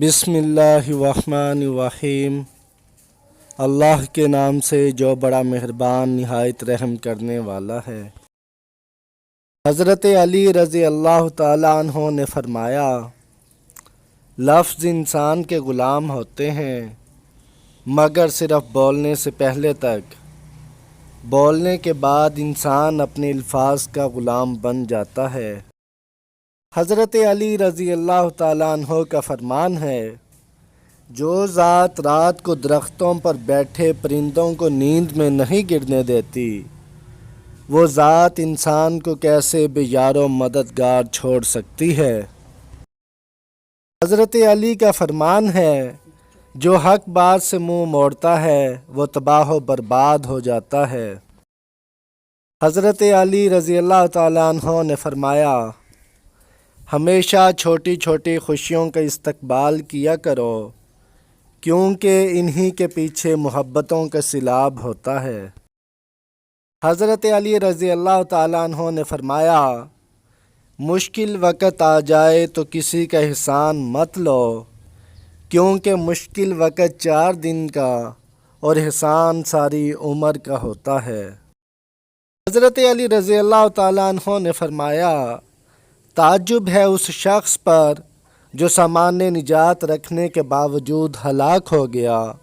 बिस्मिल्लाहिर्रहमानिर्रहीम। अल्लाह के नाम से जो बड़ा मेहरबान निहायत रहम करने वाला है। हज़रत अली रज़ी अल्लाह ताला अन्हो ने फरमाया, लफ्ज़ इंसान के ग़ुलाम होते हैं मगर सिर्फ़ बोलने से पहले तक। बोलने के बाद इंसान अपने अल्फाज का ग़ुलाम बन जाता है। हज़रत अली रज़ी अल्लाह ताला अन्हो का फरमान है, जो ज़ात रात को दरख्तों पर बैठे परिंदों को नींद में नहीं गिरने देती, वो ज़ात इंसान को कैसे बेयारो मददगार छोड़ सकती है। हज़रत अली का फरमान है, जो हक बात से मुँह मोड़ता है वो तबाह व बर्बाद हो जाता है। हज़रत अली रज़ी अल्लाह ताला अन्हो ने फरमाया, हमेशा छोटी छोटी खुशियों का इस्तकबाल किया करो, क्योंकि इन्हीं के पीछे मोहब्बतों का सिलाब होता है। हज़रत अली रज़ी अल्लाह ताला अन्हो ने फरमाया, मुश्किल वक़्त आ जाए तो किसी का एहसान मत लो, क्योंकि मुश्किल वक़्त 4 दिन का और एहसान सारी उम्र का होता है। हज़रत अली रज़ी अल्लाह ताला अन्हो ने फरमाया, ताज्जुब है उस शख्स पर जो सामान्य निजात रखने के बावजूद हलाक हो गया।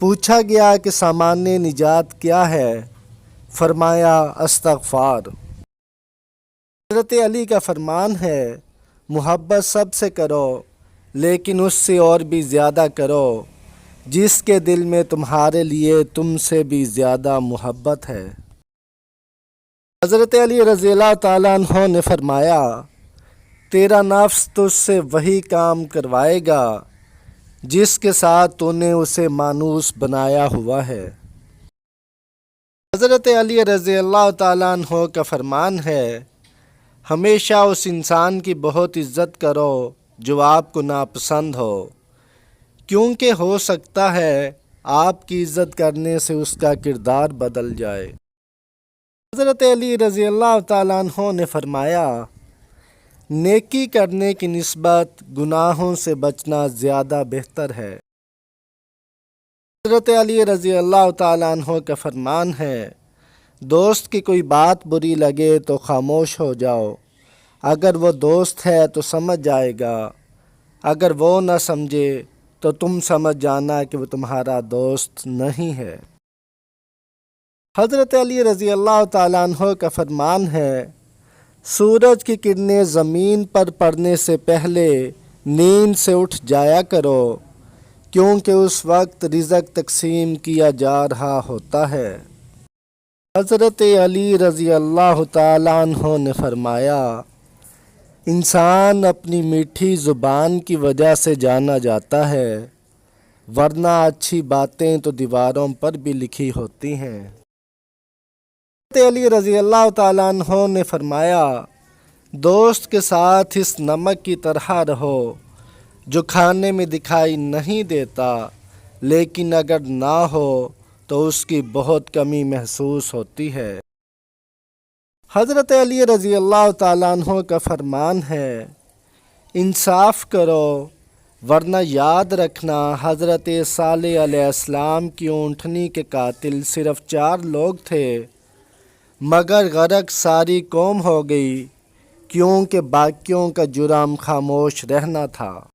पूछा गया कि सामान्य निजात क्या है? फरमाया, इस्तग़फ़ार। हज़रत अली का फरमान है, मुहब्बत सबसे करो लेकिन उससे और भी ज़्यादा करो जिसके दिल में तुम्हारे लिए तुमसे भी ज़्यादा मोहब्बत है। हज़रत अली रज़ी अल्लाह ताला अन्हो ने फरमाया, तेरा नफ्स तुझसे वही काम करवाएगा जिसके साथ तूने उसे मानूस बनाया हुआ है। हज़रत अली रज़ी अल्लाह ताला अन्हो का फरमान है, हमेशा उस इंसान की बहुत इज़्ज़त करो जो आपको नापसंद हो, क्योंकि हो सकता है आपकी इज़्ज़त करने से उसका किरदार बदल जाए। हज़रत अली रज़ी अल्लाह ताला अन्हो ने फरमाया, नेकी करने की निस्बत गुनाहों से बचना ज़्यादा बेहतर है। हज़रत अली रज़ी अल्लाह ताला अन्हो का फरमान है, दोस्त की कोई बात बुरी लगे तो खामोश हो जाओ, अगर वो दोस्त है तो समझ जाएगा, अगर वो न समझे तो तुम समझ जाना कि वो तुम्हारा दोस्त नहीं है। हज़रत अली रज़ी अल्लाह ताला अन्हो का फरमान है, सूरज की किरणें ज़मीन पर पड़ने से पहले नींद से उठ जाया करो, क्योंकि उस वक्त रिज़्क़ तकसीम किया जा रहा होता है। हज़रत अली रज़ी अल्लाह ताला अन्हो ने फरमाया, इंसान अपनी मीठी ज़ुबान की वजह से जाना जाता है, वरना अच्छी बातें तो दीवारों पर भी लिखी होती हैं। हज़रत अली रज़ी अल्लाह ताला अन्हो ने फरमाया, दोस्त के साथ इस नमक की तरह रहो जो खाने में दिखाई नहीं देता, लेकिन अगर ना हो तो उसकी बहुत कमी महसूस होती है। हज़रत अली रज़ी अल्लाह ताला अन्हो का फरमान है, इंसाफ करो, वरना याद रखना हज़रत सालेह अलैहिस्सलाम की ऊँटनी के कातिल सिर्फ़ 4 लोग थे, मगर गरक सारी कौम हो गई, क्योंकि बाकियों का जुर्म खामोश रहना था।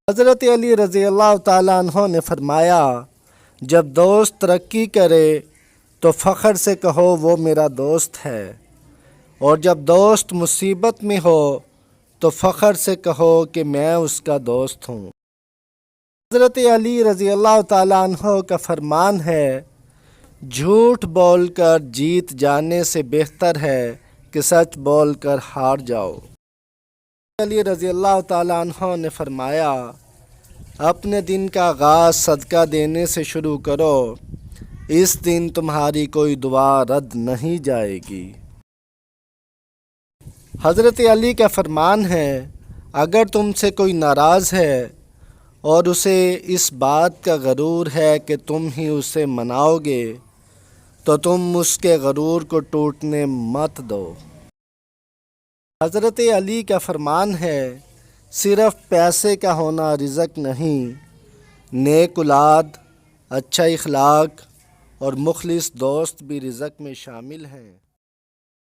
हज़रत अली रज़ी अल्लाह ताला अन्हो ने फरमाया, जब दोस्त तरक्की करे तो फ़ख्र से कहो वो मेरा दोस्त है, और जब दोस्त मुसीबत में हो तो फ़ख्र से कहो कि मैं उसका दोस्त हूँ। हज़रत अली रज़ी अल्लाह ताला अन्हो का फरमान है, झूठ बोलकर जीत जाने से बेहतर है कि सच बोलकर हार जाओ। अली रज़ी अल्लाह ताला अन्हो ने फरमाया, अपने दिन का आगाज़ सदका देने से शुरू करो, इस दिन तुम्हारी कोई दुआ रद्द नहीं जाएगी। हज़रत अली का फरमान है, अगर तुमसे कोई नाराज़ है और उसे इस बात का गरूर है कि तुम ही उसे मनाओगे, तो तुम उसके गरूर को टूटने मत दो। हज़रत अली का फरमान है, صرف پیسے کا ہونا رزق نہیں، نیک اولاد، اچھا اخلاق اور مخلص دوست بھی رزق میں شامل ہیں۔